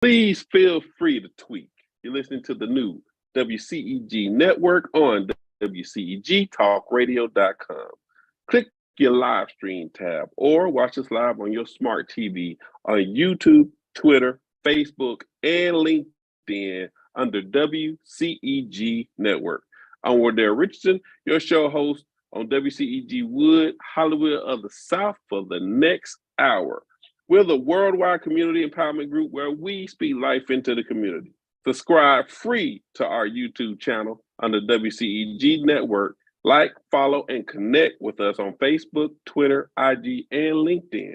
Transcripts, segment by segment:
Please feel free to tweet. You're listening to the new WCEG Network on WCEGTalkRadio.com. Click your live stream tab or watch us live on your smart TV on YouTube, Twitter, Facebook, and LinkedIn under WCEG Network. I'm Wardell Richardson, your show host on WCEG Hollywood of the South for the next hour. We're the worldwide community empowerment group where we speak life into the community. Subscribe free to our YouTube channel under WCEG Network. Like, follow, and connect with us on Facebook, Twitter, IG, and LinkedIn.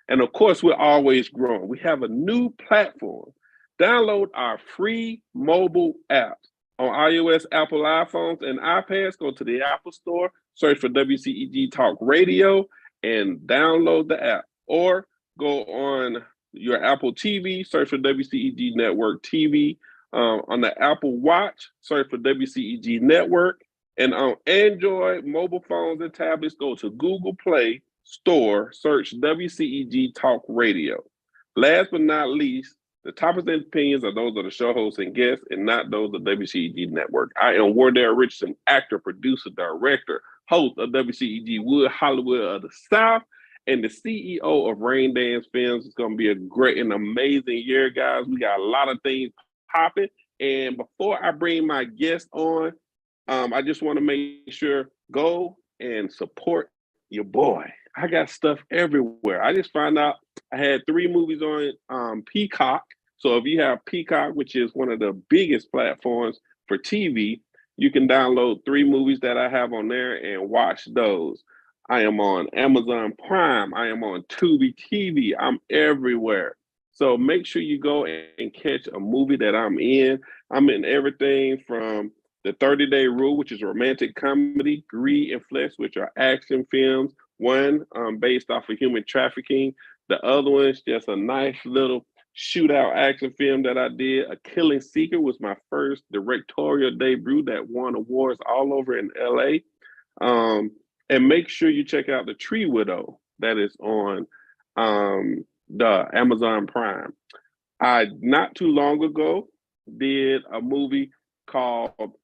And of course, we're always growing. We have a new platform. Download our free mobile apps on iOS, Apple iPhones, and iPads. Go to the Apple Store, search for WCEG Talk Radio, and download the app. Or go on your Apple TV, search for WCEG Network TV. On the Apple Watch, search for WCEG Network. And on Android mobile phones and tablets, go to Google Play Store, search WCEG Talk Radio. Last but not least, the topics and opinions are those of the show hosts and guests and not those of WCEG Network. I am Wardell Richardson, actor, producer, director, host of WCEG Hollywood of the South, and the CEO of Rain Dance Films. It's going to be a great and amazing year, guys. We got a lot of things popping. And before I bring my guest on, I just want to make sure, go and support your boy. I got stuff everywhere. I just found out I had 3 movies on Peacock. So if you have Peacock, which is one of the biggest platforms for TV, you can download 3 movies that I have on there and watch those. I am on Amazon Prime. I am on Tubi TV. I'm everywhere. So make sure you go and catch a movie that I'm in. I'm in everything from The 30-Day Rule, which is a romantic comedy, Greed and Flesh, which are action films. One based off of human trafficking. The other one is just a nice little shootout action film that I did. A Killing Secret was my first directorial debut that won awards all over in LA. And make sure you check out The Tree Widow that is on the Amazon Prime. I, not too long ago, did a movie called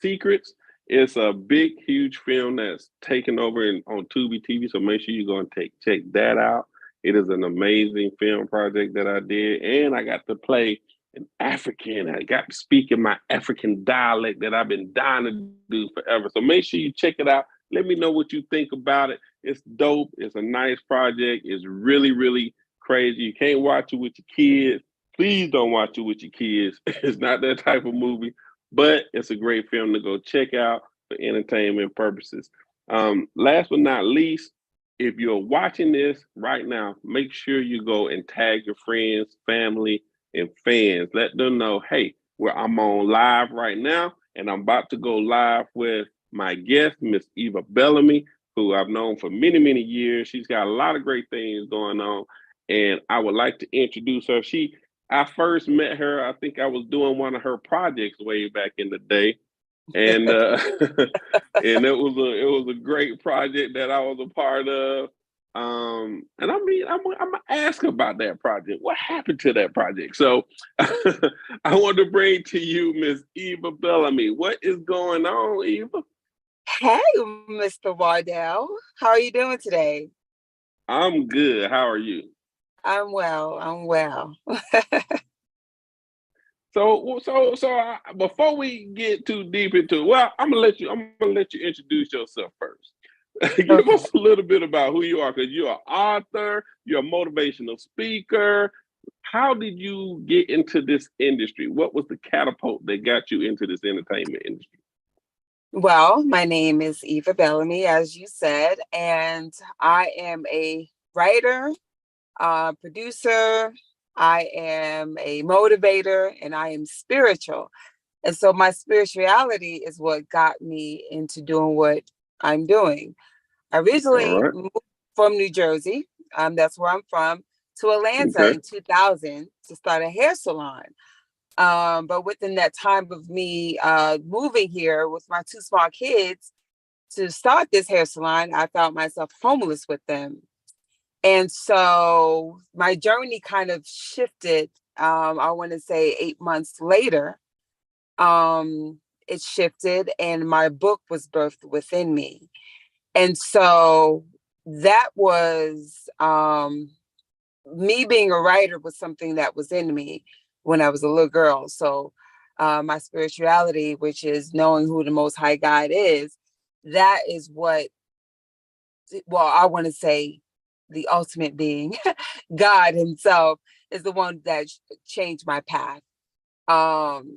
Secrets. It's a big, huge film that's taken over on Tubi TV, so make sure you go and check that out. It is an amazing film project that I did, and I got to play an African. I got to speak in my African dialect that I've been dying to do forever. So make sure you check it out. Let me know what you think about it. It's dope. It's a nice project. It's really, really crazy. You can't watch it with your kids. Please don't watch it with your kids. It's not that type of movie, but it's a great film to go check out for entertainment purposes. Last but not least, if you're watching this right now, make sure you go and tag your friends, family, and fans. Let them know, hey, I'm on live right now, and I'm about to go live with my guest, Miss Eva Bellamy, who I've known for many, many years. She's got a lot of great things going on, and I would like to introduce her. I first met her, I think I was doing one of her projects way back in the day. And and it was a great project that I was a part of. And I mean, I'm gonna ask about that project. What happened to that project? So I want to bring to you Miss Eva Bellamy. What is going on, Eva? Hey, Mr. Wardell. How are you doing today? I'm good. How are you? I'm well. I'm well. Before we get too deep into it, well, I'm gonna let you introduce yourself first. Give Okay. us a little bit about who you are, because you're an author, you're a motivational speaker. How did you get into this industry? What was the catapult that got you into this entertainment industry? Well, my name is Eva Bellamy, as you said, and I am a writer, producer. I am a motivator, and I am spiritual. And so my spirituality is what got me into doing what I'm doing. I All originally right. moved from New Jersey, that's where I'm from, to Atlanta Okay. in 2000 to start a hair salon. But within that time of me moving here with my 2 small kids to start this hair salon, I found myself homeless with them. And so my journey kind of shifted. I want to say 8 months later, it shifted and my book was birthed within me. And so that was me being a writer was something that was in me when I was a little girl. So my spirituality, which is knowing who the Most High God is, that is what, well, I want to say the ultimate being, God himself, is the one that changed my path.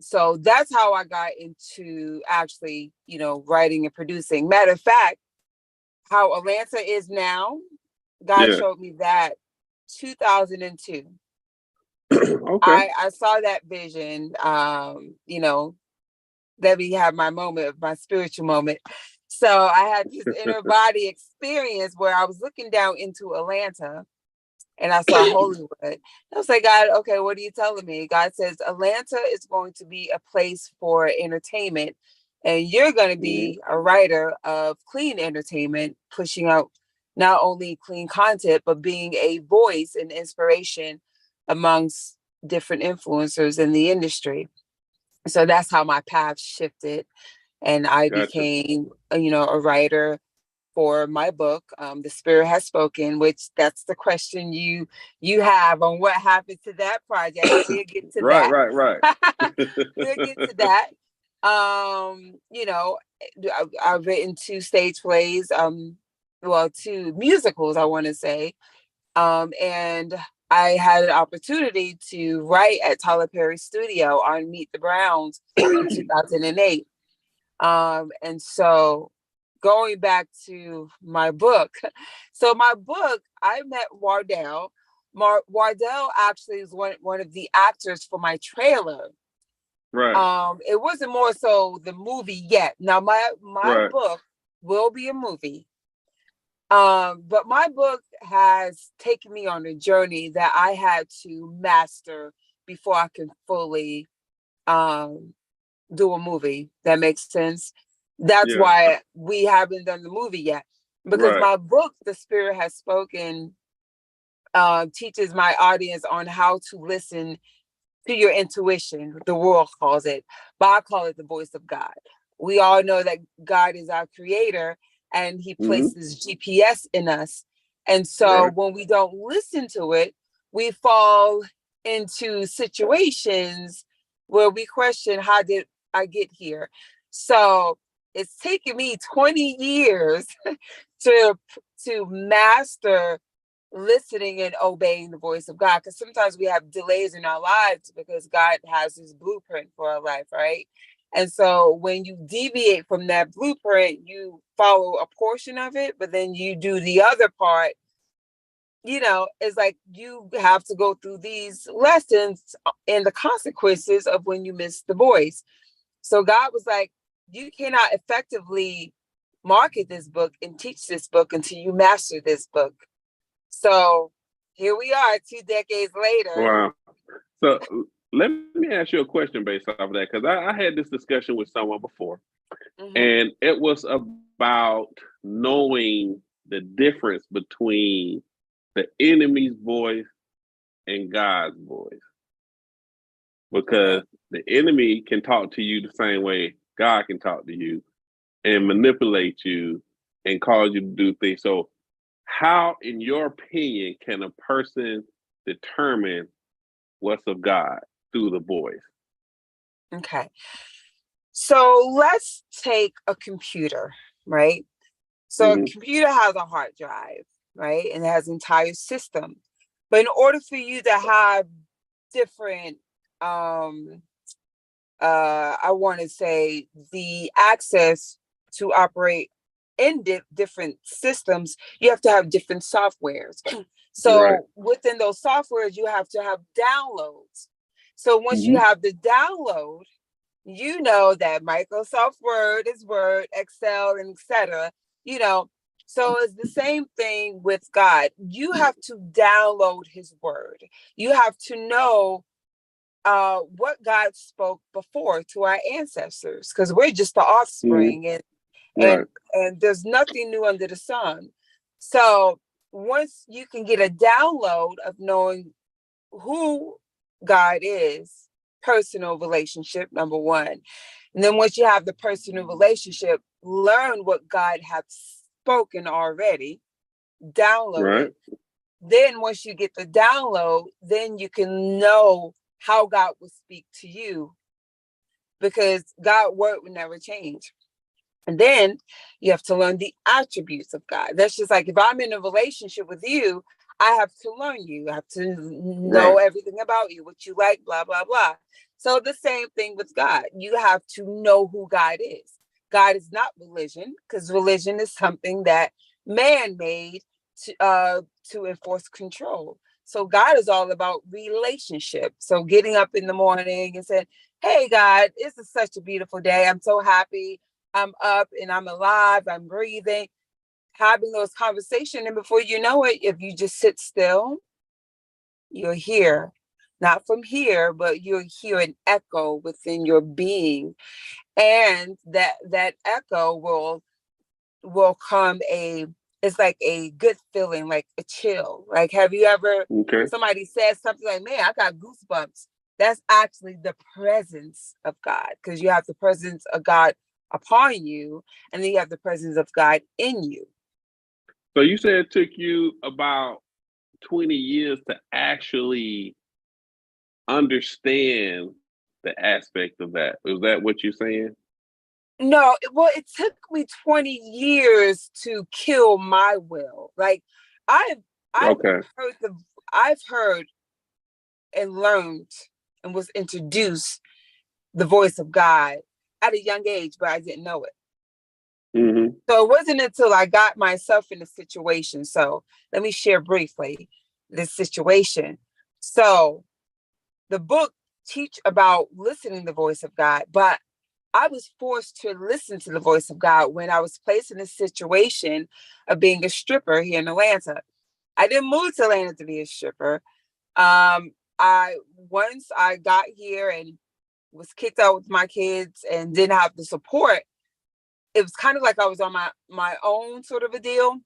So that's how I got into actually, writing and producing. Matter of fact, how Atlanta is now, God Yeah. showed me that 2002. Okay. I saw that vision, let me have my moment, my spiritual moment. So I had this inner body experience where I was looking down into Atlanta and I saw Hollywood. I was like, God, okay, what are you telling me? God says, Atlanta is going to be a place for entertainment. And you're going to be a writer of clean entertainment, pushing out not only clean content, but being a voice and inspiration amongst different influencers in the industry. So that's how my path shifted. And I Gotcha. became, a writer for my book, The Spirit Has Spoken, which that's the question you have on what happened to that project. We'll get to Right, that. right. We'll get to that. I've written 2 stage plays, 2 musicals, I want to say. And I had an opportunity to write at Tyler Perry Studio on Meet the Browns in 2008. And so going back to my book, I met Wardell. Wardell actually is one of the actors for my trailer. Right. It wasn't more so the movie yet. Now my Right. book will be a movie. But my book has taken me on a journey that I had to master before I can fully do a movie. That makes sense. That's Yeah. why we haven't done the movie yet. Because Right. my book, The Spirit Has Spoken, teaches my audience on how to listen to your intuition. The world calls it, but I call it the voice of God. We all know that God is our creator and he places GPS in us. And so Right. when we don't listen to it, we fall into situations where we question, how did I get here? So it's taken me 20 years to master listening and obeying the voice of God, because sometimes we have delays in our lives because God has his blueprint for our life, right? And so when you deviate from that blueprint, you follow a portion of it, but then you do the other part. It's like you have to go through these lessons and the consequences of when you miss the voice. So God was like, you cannot effectively market this book and teach this book until you master this book. So here we are 2 decades later. Wow. So let me ask you a question based off of that, because I had this discussion with someone before, and it was about knowing the difference between the enemy's voice and God's voice. Because the enemy can talk to you the same way God can talk to you and manipulate you and cause you to do things. So how, in your opinion, can a person determine what's of God through the voice? Okay. So let's take a computer, right? So a computer has a hard drive, right? And it has an entire system. But in order for you to have different, I want to say the access to operate in different systems, you have to have different softwares. So within those softwares, you have to have downloads. So once you have the download, you know that Microsoft Word is Word, Excel, and etc. So it's the same thing with God. You have to download his word. You have to know what God spoke before to our ancestors, because we're just the offspring, and there's nothing new under the sun. So once you can get a download of knowing who God is, personal relationship, number one. And then once you have the personal relationship, learn what God has spoken already, download Right. it. Then once you get the download, then you can know how God will speak to you, because God's word will never change. And then you have to learn the attributes of God. That's just like if I'm in a relationship with you, I have to learn you. I have to know Right. everything about you, what you like, blah, blah, blah. So the same thing with God. You have to know who God is. God is not religion, because religion is something that man made to enforce control. So God is all about relationship. So getting up in the morning and saying, hey, God, this is such a beautiful day. I'm so happy. I'm up and I'm alive. I'm breathing, having those conversations. And before you know it, if you just sit still, you're here, not from here, but you'll hear an echo within your being. And that echo will come it's like a good feeling, like a chill. Like, have you ever, Okay. somebody said something like, man, I got goosebumps. That's actually the presence of God, because you have the presence of God upon you, and then you have the presence of God in you. So you said it took you about 20 years to actually understand the aspect of that. Is that what you're saying? No, well, it took me 20 years to kill my will. Like I've I've Okay. heard I've heard and learned and was introduced the voice of God at a young age, but I didn't know it. Mm-hmm. So it wasn't until I got myself in a situation. So let me share briefly this situation. So the book teach about listening to the voice of God, but I was forced to listen to the voice of God when I was placed in a situation of being a stripper here in Atlanta. I didn't move to Atlanta to be a stripper. Once I got here and was kicked out with my kids and didn't have the support, it was kind of like I was on my own sort of a deal.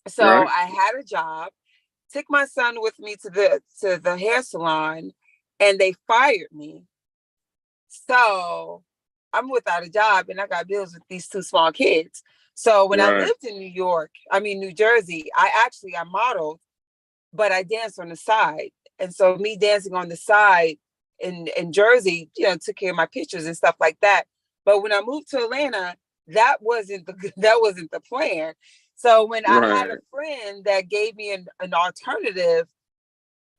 So Right. I had a job, took my son with me to the hair salon, and they fired me. So I'm without a job and I got bills with these two small kids. So when I Right. lived in New Jersey, I modeled, but I danced on the side. And so me dancing on the side in Jersey, took care of my pictures and stuff like that. But when I moved to Atlanta, that wasn't the plan. So when I had Right. a friend that gave me an alternative,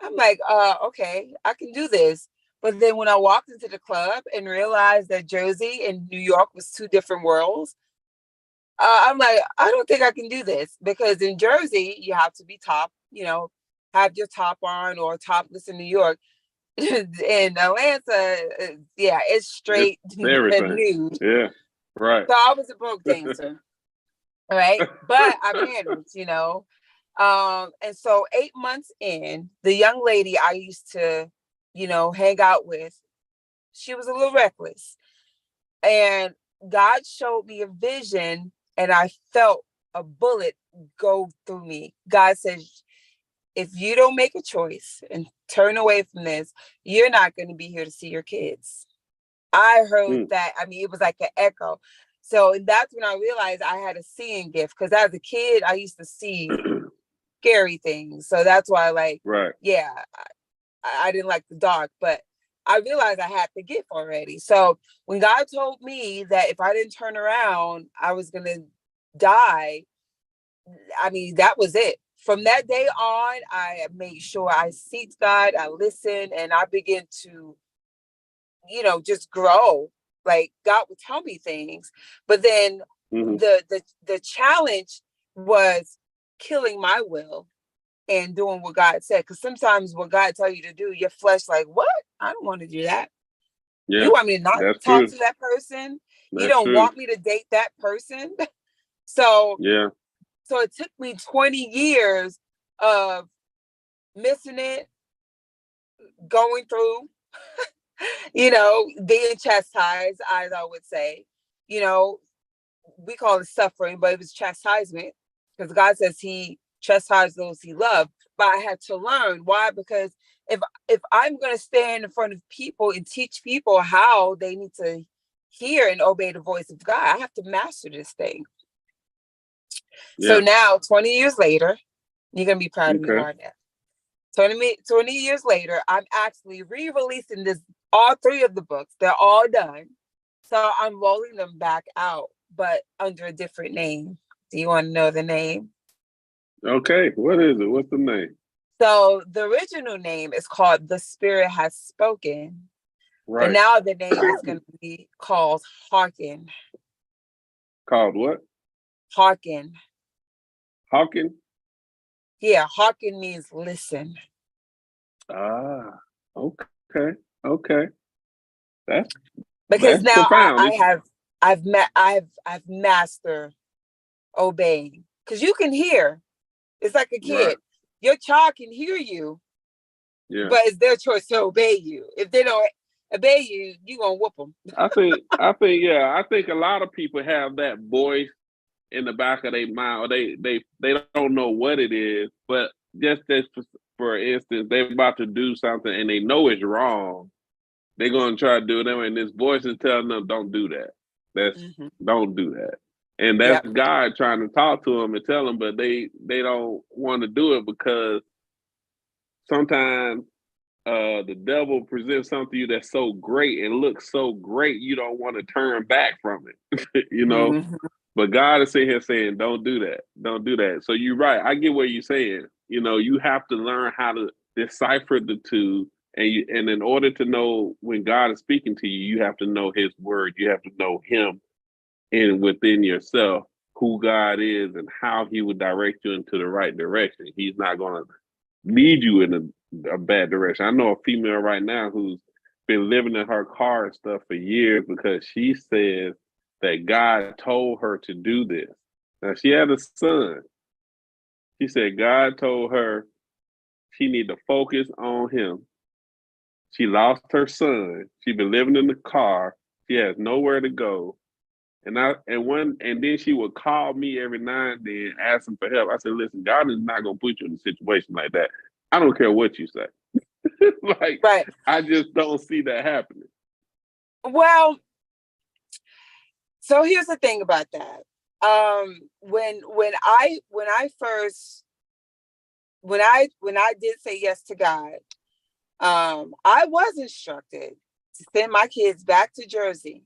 I'm like, okay, I can do this. But then when I walked into the club and realized that Jersey and New York was two different worlds, I'm like, I don't think I can do this, because in Jersey, you have to be top, have your top on, or topless in New York. In Atlanta, yeah, it's It's straight everything. nude. Yeah. Right. So I was a broke dancer, right? But I managed. And so 8 months in, the young lady I used to, hang out with, she was a little reckless. And God showed me a vision, and I felt a bullet go through me. God says, if you don't make a choice and turn away from this, you're not going to be here to see your kids. I heard Mm. that. I mean, it was like an echo. So that's when I realized I had a seeing gift, because as a kid, I used to see scary things. So that's why, like, Right. yeah, I didn't like the dark, but I realized I had the gift already. So when God told me that if I didn't turn around, I was going to die, I mean, that was it. From that day on, I made sure I seeked God, I listened, and I began to, just grow. Like God would tell me things, but then Mm-hmm. the challenge was killing my will and doing what God said. Because sometimes what God tell you to do, your flesh like, what? I don't want to do that. Yeah. You want me to not That's talk true. to that person? You That's don't true. want me to date that person? so Yeah. so it took me 20 years of missing it, going through, being chastised, as I would say. You know, we call it suffering, but it was chastisement, because God says he chastise those he loved. But I had to learn. Why? Because if I'm going to stand in front of people and teach people how they need to hear and obey the voice of God, I have to master this thing. Yeah. So now, 20 years later, you're going to be proud of me, Okay. Wardell. 20 years later, I'm actually re-releasing all 3 of the books. They're all done. So I'm rolling them back out, but under a different name. Do you want to know the name? Okay. What is it? What's the name? So the original name is called The Spirit Has Spoken. Right. But now the name is going to be called Hearken. Called what? Hearken. Hawking? Yeah, hearken means listen. Ah, okay. Okay. That's Because now profound. I've mastered obeying. Because you can hear. It's like a kid. Right. Your child can hear you, Yeah. but it's their choice to obey you. If they don't obey you, you're gonna whoop them. I think a lot of people have that voice in the back of their mind, or they don't know what it is, but just for instance, they're about to do something and they know it's wrong. They're gonna try to do it, and this voice is telling them, "Don't do that. Don't do that." And that's God trying to talk to them and tell them, but they don't want to do it because sometimes the devil presents something to you that's so great and looks so great, you don't want to turn back from it, you know. Mm-hmm. But God is sitting here saying, "Don't do that. Don't do that." So you're right. I get what you're saying. You know, you have to learn how to decipher the two, and in order to know when God is speaking to you, you have to know His word. You have to know Him and within yourself who God is and how He would direct you into the right direction. He's not going to lead you in a bad direction. I know a female right now who's been living in her car and stuff for years because she says that God told her to do this. Now she had a son. She said God told her she need to focus on him. She lost her son. She been living in the car. She has nowhere to go. And then she would call me every now and then asking for help. I said, listen, God is not gonna put you in a situation like that. I don't care what you say. Like, right. I just don't see that happening. Well, so here's the thing about that. When I did say yes to God, I was instructed to send my kids back to Jersey.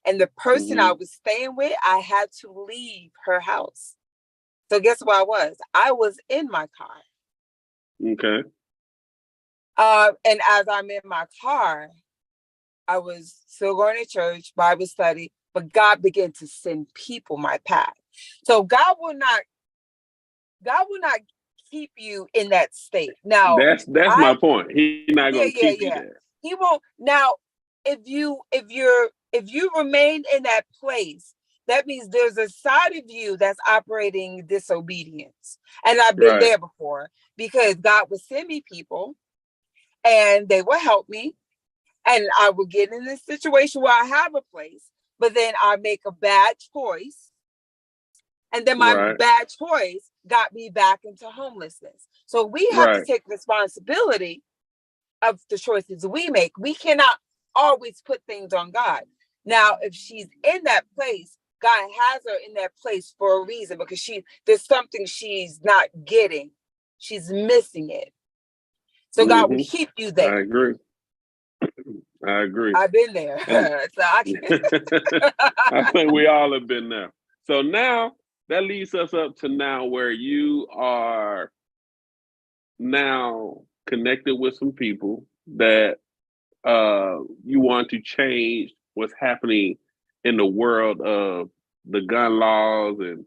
And the person I was staying with, I had to leave her house. So guess where I was? I was in my car. Okay. And as I'm in my car, I was still going to church, Bible study, but God began to send people my path. So God will not keep you in that state. Now that's my point. He's not gonna keep you there. He won't. Now, if you remain in that place, that means there's a side of you that's operating disobedience. And I've been there before because God would send me people and they will help me. And I will get in this situation where I have a place, but then I make a bad choice. And then my bad choice got me back into homelessness. So we have to take responsibility of the choices we make. We cannot always put things on God. Now, if she's in that place, God has her in that place for a reason because there's something she's not getting. She's missing it. So God will keep you there. I agree. I've been there. So I think we all have been there. So now that leads us up to now where you are now connected with some people that you want to change what's happening in the world of the gun laws and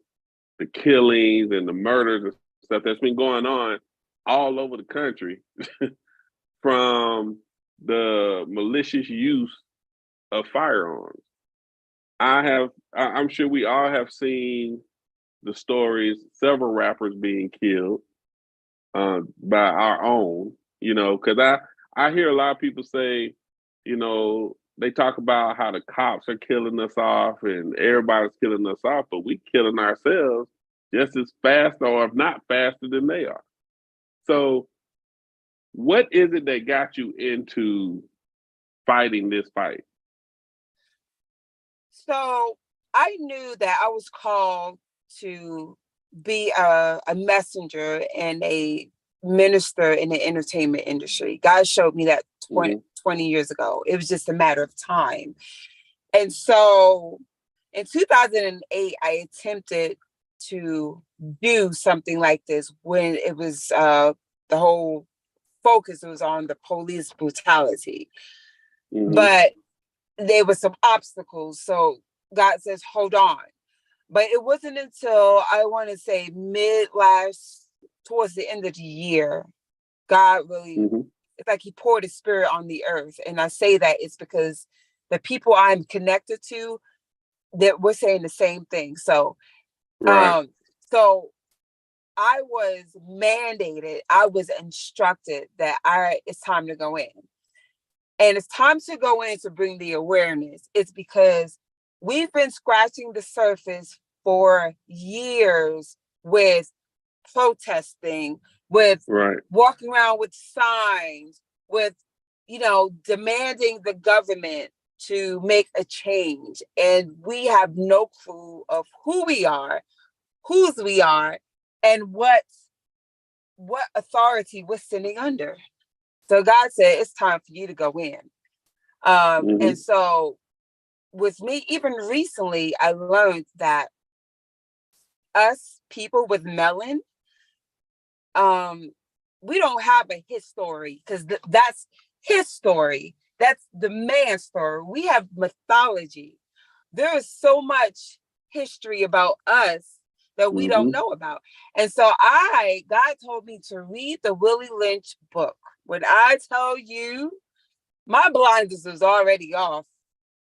the killings and the murders and stuff that's been going on all over the country from the malicious use of firearms. I'm sure we all have seen the stories, several rappers being killed by our own, you know, because I hear a lot of people say, you know, they talk about how the cops are killing us off and everybody's killing us off, but we killing ourselves just as fast, or if not faster than they are. So what is it that got you into fighting this fight? So I knew that I was called to be a messenger and a minister in the entertainment industry. God showed me that 20 years ago. It was just a matter of time. And so in 2008, I attempted to do something like this when it was the whole focus was on the police brutality. But there were some obstacles. So God says, hold on. But it wasn't until I want to say towards the end of the year, God really, it's like he poured his spirit on the earth. And I say that it's because the people I'm connected to, that we're saying the same thing. So, so I was mandated, I was instructed that it's time to go in. And it's time to go in to bring the awareness. It's because we've been scratching the surface for years with protesting, with walking around with signs, with, demanding the government to make a change. And we have no clue of who we are, whose we are, and what authority we're sitting under. So God said, it's time for you to go in. And so with me, even recently, I learned that us people with melanin, we don't have a his story, because that's his story. That's the man's story. We have mythology. There is so much history about us that we don't know about. And so God told me to read the Willie Lynch book. When I tell you, my blinders is already off.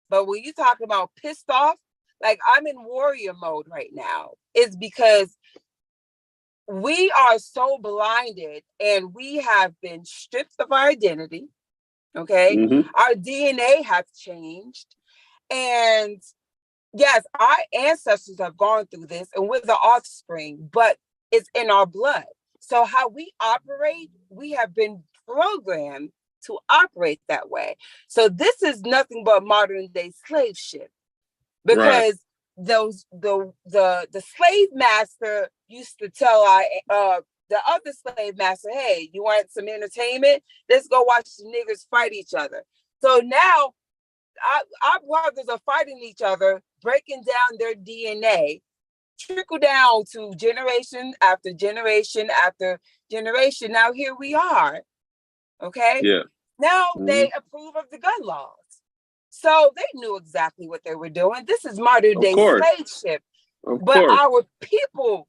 But when you talk about pissed off, like I'm in warrior mode right now, it's because we are so blinded and we have been stripped of our identity. Okay. Our DNA has changed. And yes, our ancestors have gone through this and we're the offspring, but it's in our blood. So how we operate, we have been programmed to operate that way. So this is nothing but modern day slave ship, because the slave master used to tell the other slave master, hey, you want some entertainment? Let's go watch the niggers fight each other. So now our brothers are fighting each other, breaking down their DNA, trickle down to generation after generation after generation. Now here we are. Okay. Yeah. Now they approve of the gun laws. So they knew exactly what they were doing. This is modern day slave ship. But our people,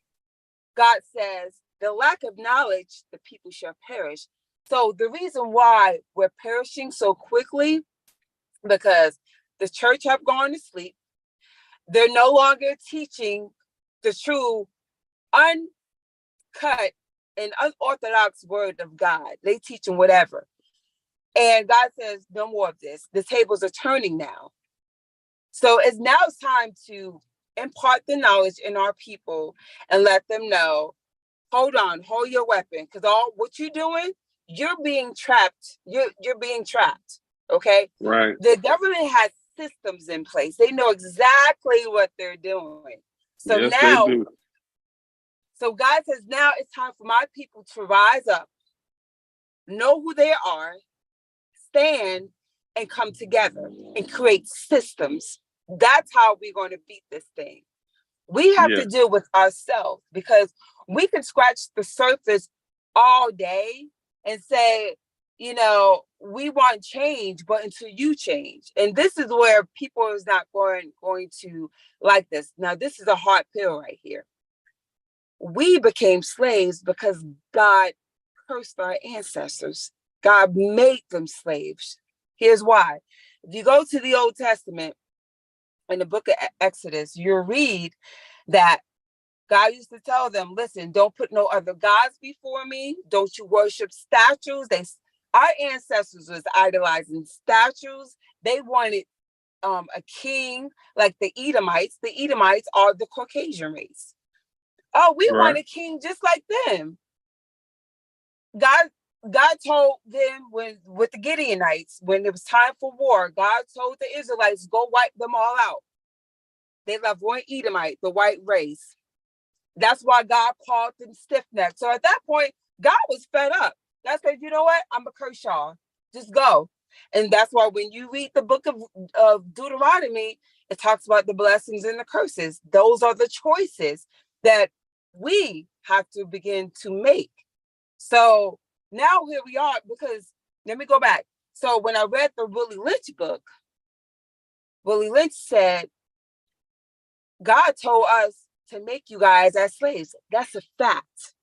God says, the lack of knowledge, the people shall perish. So the reason why we're perishing so quickly, because the church have gone to sleep. They're no longer teaching the true, uncut, and unorthodox word of God. They teaching whatever. And God says, no more of this. The tables are turning now. So it's time to impart the knowledge in our people and let them know, hold on, hold your weapon. Because all what you're doing, you're being trapped. You're being trapped. Okay. Right. The government has systems in place. They know exactly what they're doing. So yes, now, they do. So God says, now it's time for my people to rise up, know who they are, stand, and come together and create systems. That's how we're going to beat this thing. We have to deal with ourselves, because we can scratch the surface all day and say, we want change, but until you change. And this is where people is not going to like this. Now, this is a hard pill right here. We became slaves because God cursed our ancestors. God made them slaves. Here's why. If you go to the Old Testament, in the book of Exodus, you read that God used to tell them, listen, don't put no other gods before me. Don't you worship statues. Our ancestors was idolizing statues. They wanted a king like the Edomites. The Edomites are the Caucasian race. Oh, we Right. want a king just like them. God told them when with the Gideonites, when it was time for war, God told the Israelites, go wipe them all out. They left one Edomite, the white race. That's why God called them stiff-necked. So at that point, God was fed up. God said, you know what? I'm going to curse y'all. Just go. And that's why when you read the book of Deuteronomy, it talks about the blessings and the curses. Those are the choices that we have to begin to make. So now here we are, because let me go back. So when I read the Willie Lynch book, Willie Lynch said, God told us to make you guys as slaves. That's a fact.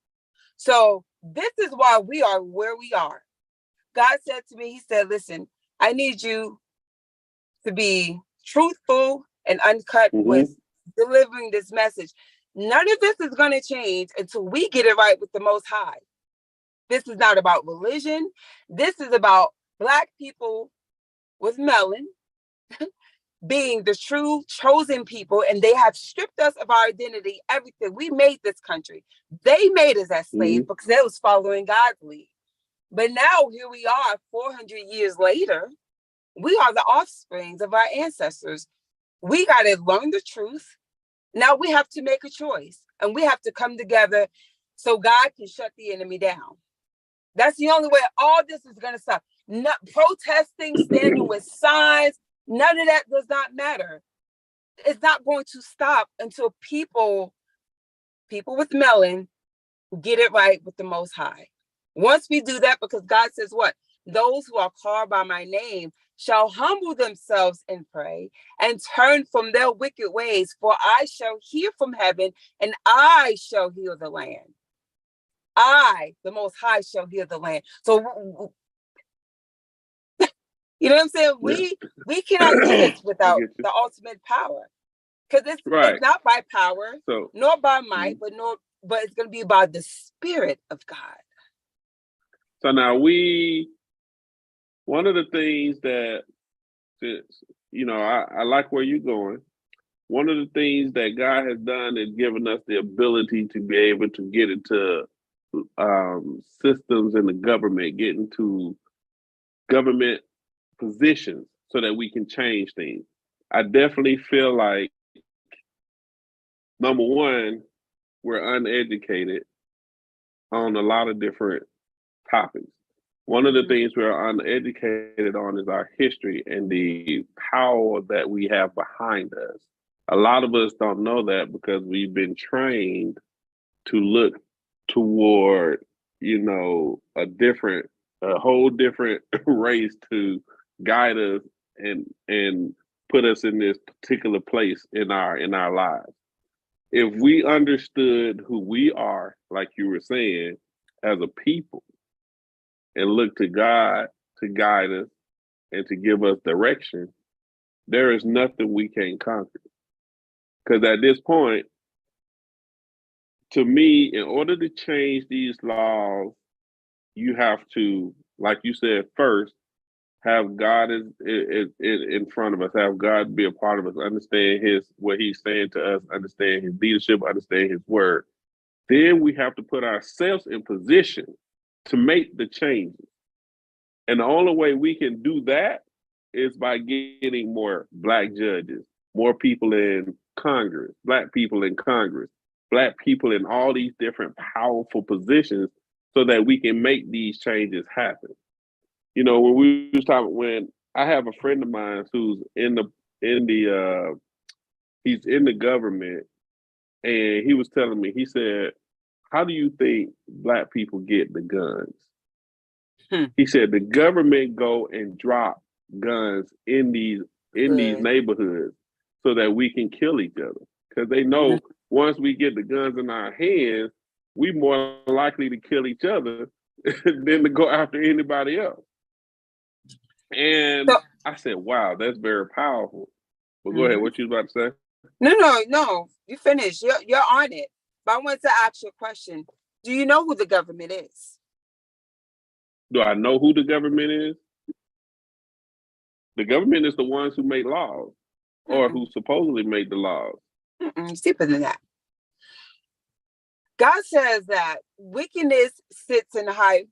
So this is why we are where we are. God said to me, he said, listen, I need you to be truthful and uncut with delivering this message. None of this is going to change until we get it right with the Most High. This is not about religion. This is about Black people with melon being the true chosen people, and they have stripped us of our identity, everything. We made this country. They made us as slaves because they was following God's lead. But now here we are 400 years later. We are the offsprings of our ancestors. We got to learn the truth. Now we have to make a choice, and we have to come together so God can shut the enemy down. That's the only way all this is going to stop. Not protesting, standing with signs, none of that does not matter. It's not going to stop until people with melon get it right with the Most High. Once we do that, because God says what? Those who are called by my name shall humble themselves and pray and turn from their wicked ways, for I shall hear from heaven and I shall heal the land. I, the Most High, shall heal the land. So, you know what I'm saying? We cannot do this without the ultimate power, because it's not by power, nor by might, but it's going to be by the Spirit of God. So now one of the things that, you know, I like where you're going. One of the things that God has done is given us the ability to be able to get into systems in the government, get into government positions so that we can change things. I definitely feel like, number one, we're uneducated on a lot of different topics. One of the things we're uneducated on is our history and the power that we have behind us. A lot of us don't know that because we've been trained to look toward, you know, a whole different race to guide us and put us in this particular place in our lives. If we understood who we are, like you were saying, as a people, and look to God to guide us and to give us direction, there is nothing we can't conquer. Because at this point, to me, in order to change these laws, you have to, like you said, first, have God in front of us, have God be a part of us, understand what he's saying to us, understand his leadership, understand his word. Then we have to put ourselves in position to make the changes. And the only way we can do that is by getting more Black judges, more people in Congress, Black people in Congress, Black people in all these different powerful positions so that we can make these changes happen. You know, when I have a friend of mine who's he's in the government, and he was telling me, he said, how do you think Black people get the guns? He said the government go and drop guns in these neighborhoods so that we can kill each other. Because they know once we get the guns in our hands, we more likely to kill each other than to go after anybody else. And I said, wow, that's very powerful. But go ahead, what you was about to say? No, you finished. You're on it. But I wanted to ask you a question. Do you know who the government is? Do I know who the government is? The government is the ones who make laws, or who supposedly make the laws. It's deeper than that. God says that wickedness sits in high.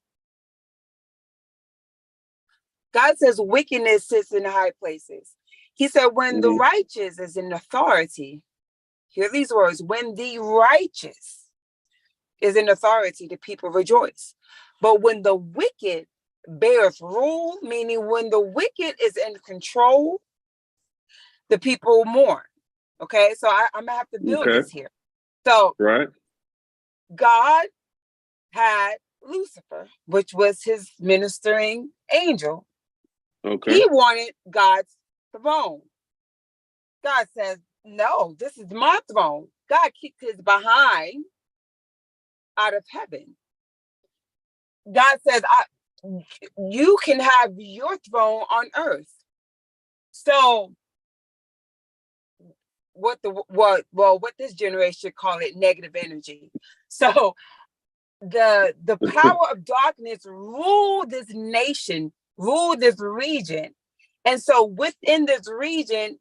God says wickedness sits in high places. He said, when the righteous is in authority, hear these words, when the righteous is in authority, the people rejoice. But when the wicked bears rule, meaning when the wicked is in control, the people mourn. Okay, so I'm gonna have to build this here. So God had Lucifer, which was his ministering angel. He wanted God's throne. God says, no, this is my throne. God kicked his behind out of heaven. God says, you can have your throne on earth. So what this generation call it negative energy. So the power of darkness ruled this nation, ruled this region. And so within this region,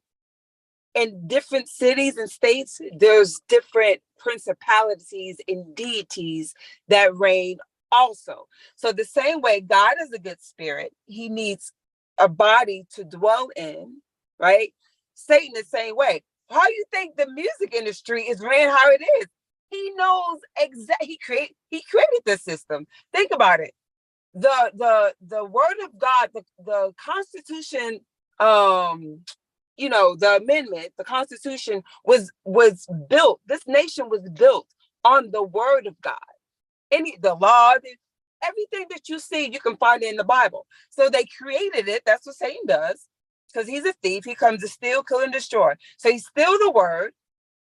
in different cities and states, there's different principalities and deities that reign also. So the same way God is a good spirit, he needs a body to dwell in, right? Satan the same way. How do you think the music industry is ran how it is? He knows exactly. He created the system. Think about it. The word of God, the Constitution, the amendment, the Constitution was built. This nation was built on the word of God. The law, everything that you see, you can find it in the Bible. So they created it. That's what Satan does, because he's a thief. He comes to steal, kill, and destroy. So he steal the word,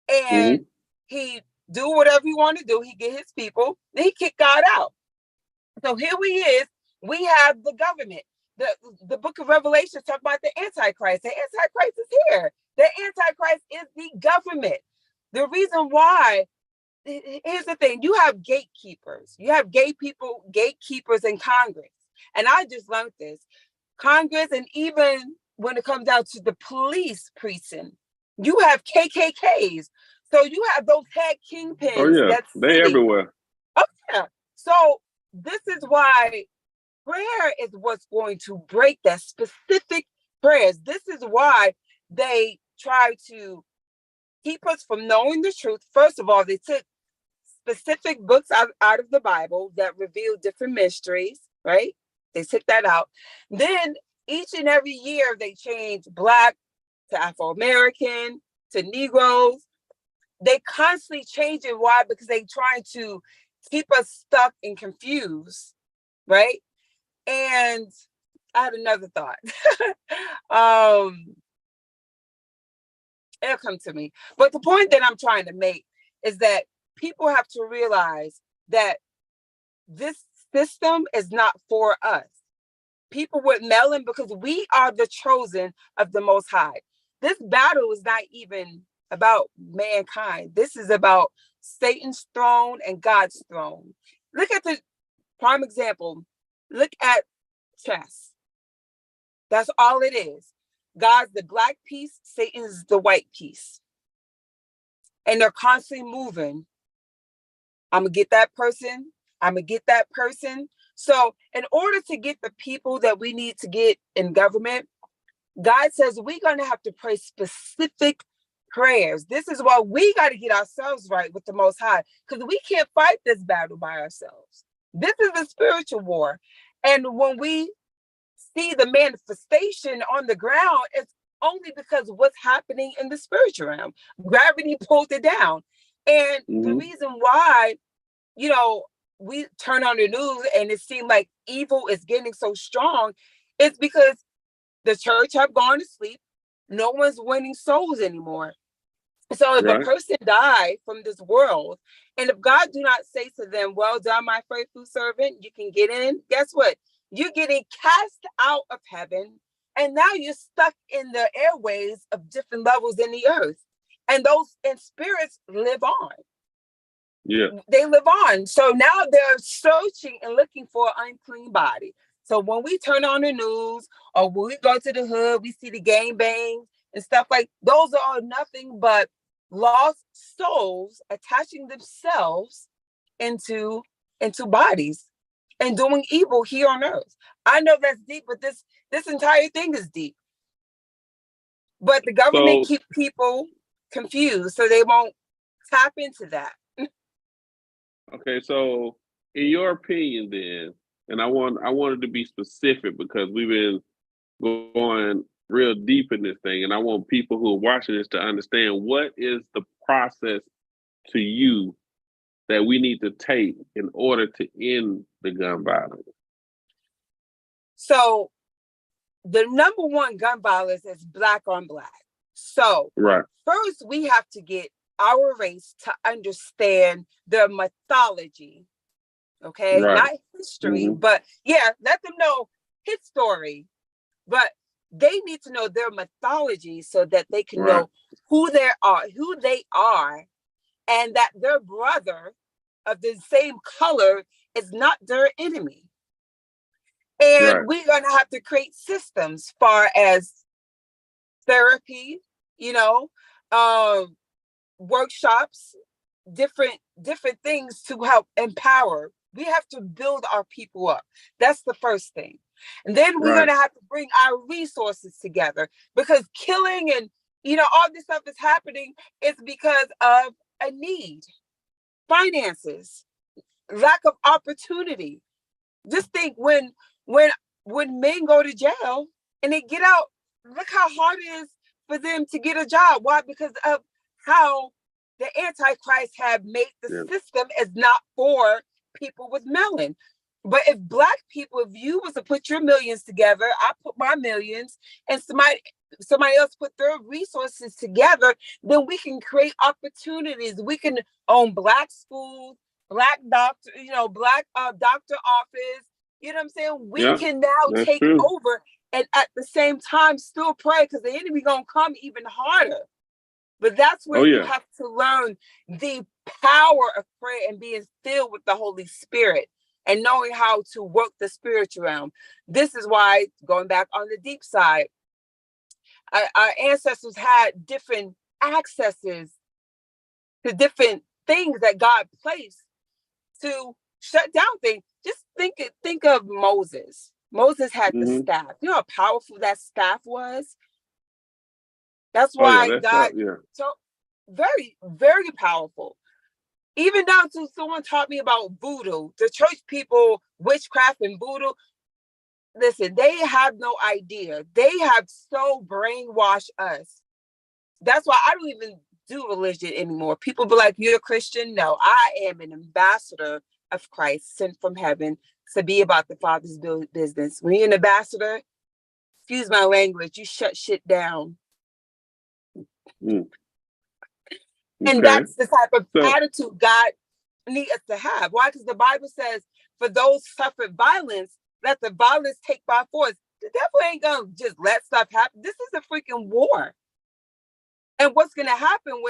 and he do whatever he want to do. He get his people, then he kick God out. So here we is. We have the government. The book of Revelation talk about the Antichrist. The Antichrist is here. The Antichrist is the government. The reason why, here's the thing, you have gatekeepers. You have gatekeepers in Congress. And I just learned this. Congress, and even when it comes down to the police precinct, you have KKKs. So you have those head kingpins. Oh yeah, they everywhere. Oh yeah. So this is why prayer is what's going to break that specific prayers. This is why they try to keep us from knowing the truth. First of all, they took specific books out of the Bible that reveal different mysteries, right? They took that out. Then each and every year they change Black to Afro-American to Negroes. They constantly change it. Why? Because they trying to keep us stuck and confused, right? And I had another thought. It'll come to me. But the point that I'm trying to make is that people have to realize that this system is not for us. People with melon, because we are the chosen of the Most High. This battle is not even about mankind. This is about Satan's throne and God's throne. Look at the prime example. Look at chess. That's all it is. God's the black piece, Satan's the white piece. And they're constantly moving. I'm going to get that person. I'm going to get that person. So in order to get the people that we need to get in government, God says we're going to have to pray specific prayers. This is why we got to get ourselves right with the Most High, because we can't fight this battle by ourselves. This is a spiritual war. And when we see the manifestation on the ground, it's only because of what's happening in the spiritual realm. Gravity pulled it down. And the reason why, we turn on the news and it seems like evil is getting so strong is because the church have gone to sleep. No one's winning souls anymore. So if a person died from this world, and if God do not say to them, well done, my faithful servant, you can get in, guess what? You're getting cast out of heaven, and now you're stuck in the airways of different levels in the earth. And those spirits live on. Yeah. They live on. So now they're searching and looking for an unclean body. So when we turn on the news or when we go to the hood, we see the gangbangs and stuff like those are nothing but lost souls attaching themselves into bodies and doing evil here on earth. I know that's deep, but this entire thing is deep. But the government keep people confused, so they won't tap into that. Okay, so in your opinion, then, and I wanted to be specific because we've been going real deep in this thing, and I want people who are watching this to understand what is the process to you that we need to take in order to end the gun violence. So the number one gun violence is Black on Black. So first we have to get our race to understand their mythology. Okay, not history, but yeah, let them know his story. But they need to know their mythology so that they can know who they are, and that their brother of the same color is not their enemy. And we're gonna have to create systems far as therapy, workshops, different things to help empower. We have to build our people up. That's the first thing. And then we're going to have to bring our resources together, because killing and, all this stuff is happening is because of a need, finances, lack of opportunity. Just think when men go to jail and they get out, look how hard it is for them to get a job. Why? Because of how the Antichrist have made the system is not for people with melanin. But if Black people, if you was to put your millions together, I put my millions, and somebody else put their resources together, then we can create opportunities. We can own Black schools, Black doctor, Black doctor office. You know what I'm saying? We can now take over, and at the same time still pray, because the enemy gonna come even harder. But that's where you have to learn the power of prayer and being filled with the Holy Spirit and knowing how to work the spiritual realm. This is why, going back on the deep side, our ancestors had different accesses to different things that God placed to shut down things. Just think of Moses. Moses had the staff. You know how powerful that staff was? That's why God, so very, very powerful. Even down to someone taught me about voodoo. The church people, witchcraft and voodoo. Listen, they have no idea. They have so brainwashed us. That's why I don't even do religion anymore. People be like, "You're a Christian?" No, I am an ambassador of Christ, sent from heaven to be about the Father's business. When you're an ambassador, excuse my language, you shut shit down. Okay. And that's the type of attitude God needs us to have. Why? Because the Bible says, for those suffered violence, let the violence take by force. The devil ain't gonna just let stuff happen. This is a freaking war. And what's gonna happen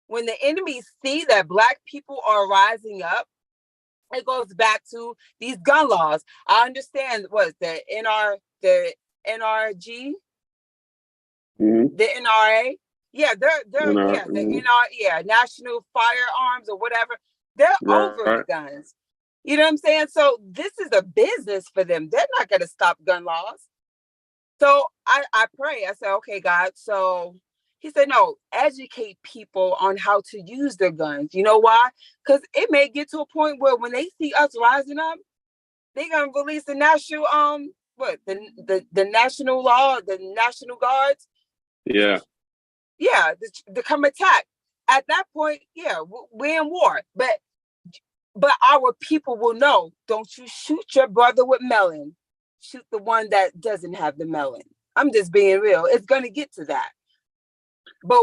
when the enemy see that Black people are rising up? It goes back to these gun laws. I understand the NRG, the NRA. Yeah, they're the National Firearms or whatever. They're over the guns. You know what I'm saying? So this is a business for them. They're not going to stop gun laws. So I pray. I said, okay, God. So he said, no, educate people on how to use their guns. You know why? Because it may get to a point where when they see us rising up, they're gonna release the national the national law, the National Guards. To come attack. At that point, we're in war. But our people will know, don't you shoot your brother with melon. Shoot the one that doesn't have the melon. I'm just being real. It's gonna get to that. But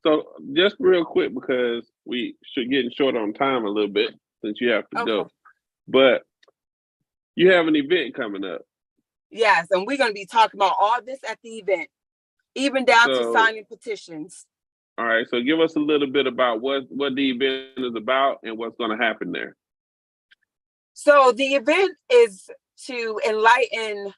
so just real quick, because we should get short on time a little bit since you have to go. But you have an event coming up. Yes, and we're gonna be talking about all this at the event, even down to signing petitions. All right, so give us a little bit about what the event is about and what's going to happen there. So the event is to enlighten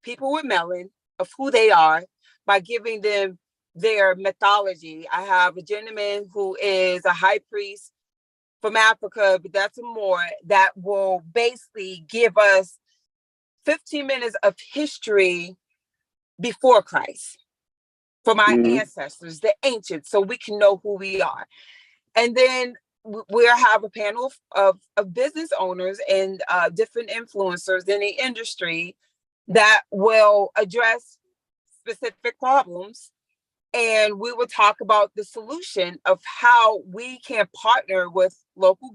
people with melon of who they are by giving them their mythology. I have a gentleman who is a high priest from Africa, but that's more, that will basically give us 15 minutes of history before Christ from our ancestors, the ancients, so we can know who we are. And then we'll have a panel of business owners and different influencers in the industry that will address specific problems. And we will talk about the solution of how we can partner with local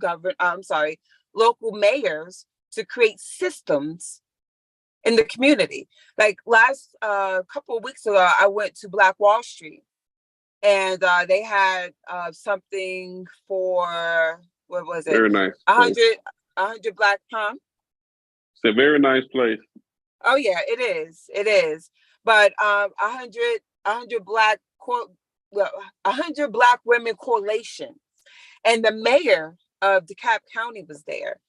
mayors to create systems in the community. Like last couple of weeks ago, I went to Black Wall Street, and they had something for, what was it? Very nice. 100 Black, huh? It's a very nice place. Oh yeah, it is. But 100 Black, 100 Black women coalition, and the mayor of DeKalb County was there.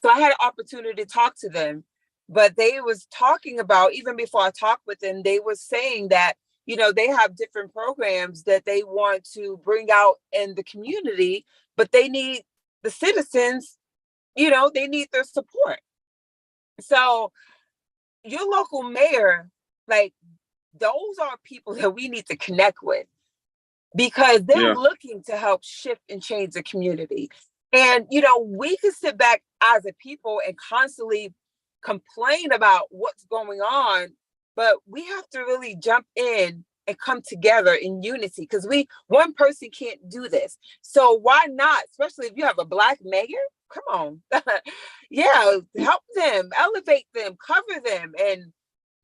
So I had an opportunity to talk to them, but they was talking about, even before I talked with them, they were saying that, you know, they have different programs that they want to bring out in the community, but they need the citizens, you know, they need their support. So your local mayor, like, those are people that we need to connect with, because they're looking to help shift and change the community. And, you know, we can sit back as a people and constantly complain about what's going on, but we have to really jump in and come together in unity, because one person can't do this. So why not, especially if you have a Black mayor? Come on. Yeah, help them, elevate them, cover them. And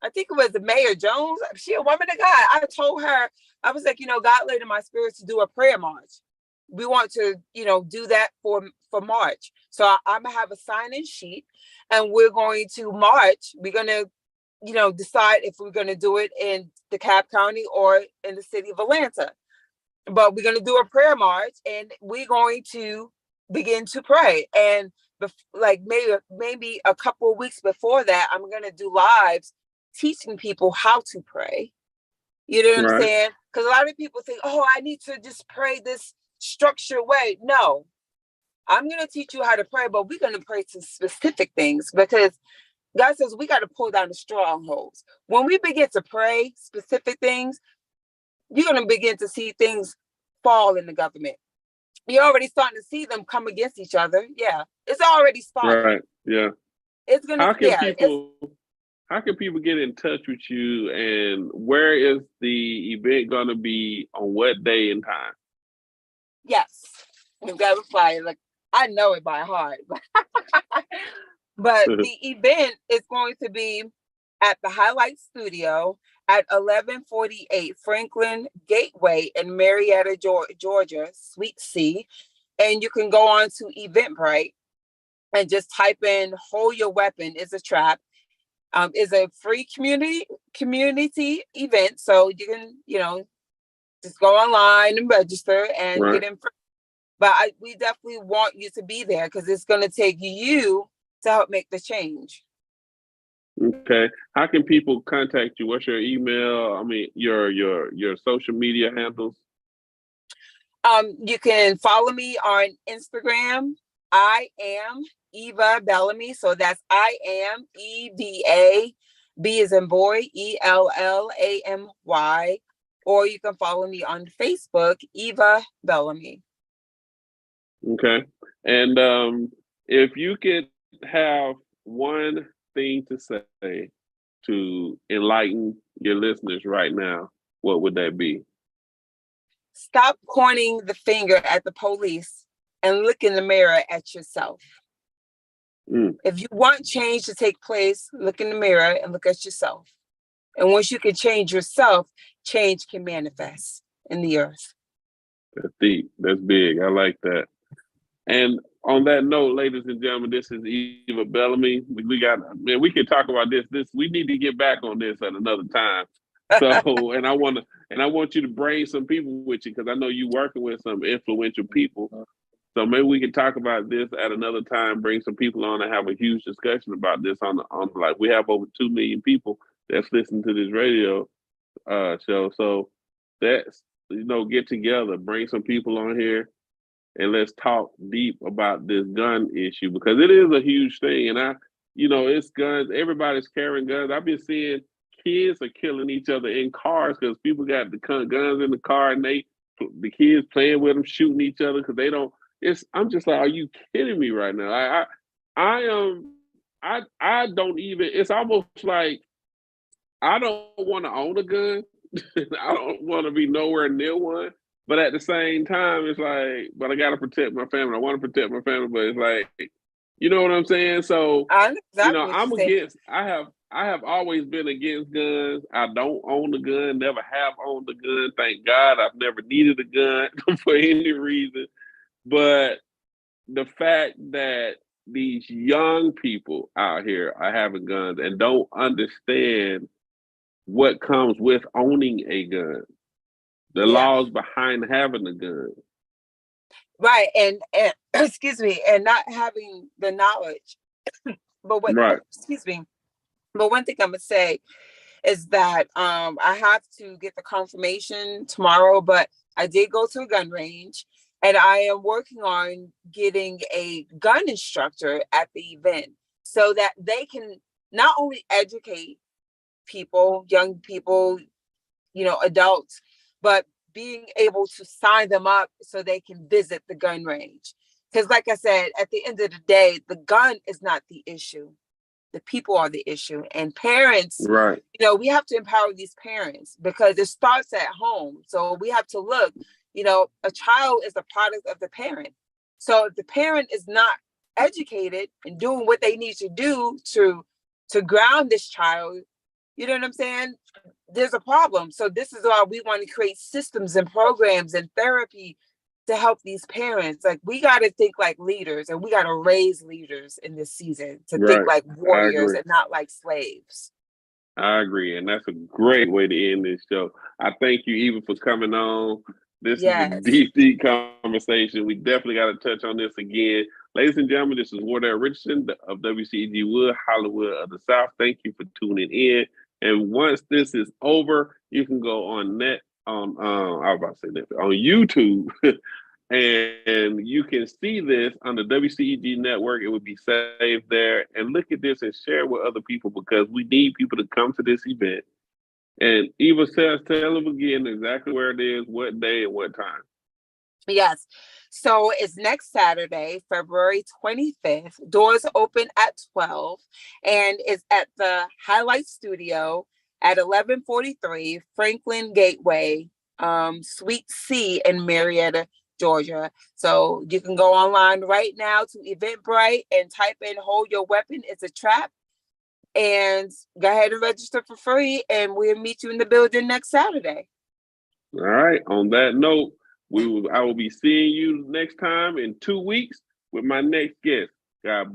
I think it was the Mayor Jones. She a woman of God. I told her, I was like, you know, God laid in my spirit to do a prayer march. We want to, you know, do that for March. So I'm gonna have a sign-in sheet, and we're going to march. We're gonna, you know, decide if we're gonna do it in DeKalb County or in the city of Atlanta. But we're gonna do a prayer march, and we're going to begin to pray. And like maybe a couple of weeks before that, I'm gonna do lives teaching people how to pray. You know what I'm saying? Because a lot of people think, oh, I need to just pray this structured way. No, I'm going to teach you how to pray, but we're going to pray to specific things, because God says we got to pull down the strongholds. When we begin to pray specific things, you're going to begin to see things fall in the government. You're already starting to see them come against each other. Yeah, it's already started. Right. Yeah. It's going to. How can people get in touch with you, and where is the event going to be, on what day and time? Yes, we've got a flyer. Like, I know it by heart. But the event is going to be at the Highlight Studio at 1148 Franklin Gateway in Marietta, Georgia, Suite C. And you can go on to Eventbrite and just type in "Hold Your Weapon is a Trap." Is a free community event, so you can, you know, just go online and register and get in. But we definitely want you to be there, because it's going to take you to help make the change. Okay. How can people contact you? What's your email? I mean, your social media handles? You can follow me on Instagram. I am Eva Bellamy. So that's I am EVA, B as in boy, ELLAMY. Or you can follow me on Facebook, Eva Bellamy. Okay. And if you could have one thing to say to enlighten your listeners right now, what would that be? Stop pointing the finger at the police and look in the mirror at yourself. If you want change to take place, look in the mirror and look at yourself. And once you can change yourself, change can manifest in the earth. That's deep. That's big. I like that. And on that note, ladies and gentlemen, this is Eva Bellamy. We can talk about this. We need to get back on this at another time. So, and I want you to bring some people with you, because I know you're working with some influential people. So maybe we can talk about this at another time, bring some people on and have a huge discussion about this on like, we have over 2 million people that's listening to this radio show. So let's, get together, bring some people on here, and let's talk deep about this gun issue, because it is a huge thing. And it's guns. Everybody's carrying guns. I've been seeing kids are killing each other in cars because people got the guns in the car, and the kids playing with them, shooting each other because they don't. I'm just like, are you kidding me right now? I don't even. It's almost like I don't want to own a gun. I don't want to be nowhere near one. But at the same time, it's like, but I gotta protect my family. I want to protect my family, but it's like, you know what I'm saying? So, I'm against. I have always been against guns. I don't own a gun. Never have owned a gun. Thank God, I've never needed a gun for any reason. But the fact that these young people out here are having guns and don't understand what comes with owning a gun, the laws behind having a gun. Right. And excuse me, and not having the knowledge. But excuse me. But one thing I'm gonna say is that I have to get the confirmation tomorrow, but I did go to a gun range, and I am working on getting a gun instructor at the event so that they can not only educate people, young people, adults, but being able to sign them up so they can visit the gun range. Because like I said, at the end of the day, the gun is not the issue. The people are the issue. And parents, right? We have to empower these parents because it starts at home. So we have to look, a child is a product of the parent. So if the parent is not educated and doing what they need to do to ground this child, you know what I'm saying? There's a problem. So this is why we want to create systems and programs and therapy to help these parents. Like, we got to think like leaders, and we got to raise leaders in this season to think like warriors and not like slaves. I agree. And that's a great way to end this show. I thank you, Eva, for coming on. This is a deep conversation. We definitely got to touch on this again. Ladies and gentlemen, this is Wardell Richardson of WCEG Hollywood of the South. Thank you for tuning in. And once this is over, you can go on on YouTube and you can see this on the WCEG Network. It would be saved there. And look at this and share with other people, because we need people to come to this event. And Eva says, tell them again exactly where it is, what day, and what time. Yes. So it's next Saturday, February 25th. Doors open at 12, and it's at the Highlight Studio at 1143 Franklin Gateway, Suite C in Marietta, Georgia. So you can go online right now to Eventbrite and type in "Hold Your Weapon, It's a Trap," and go ahead and register for free, and we'll meet you in the building next Saturday. All right. On that note, I will be seeing you next time in 2 weeks with my next guest. God bless.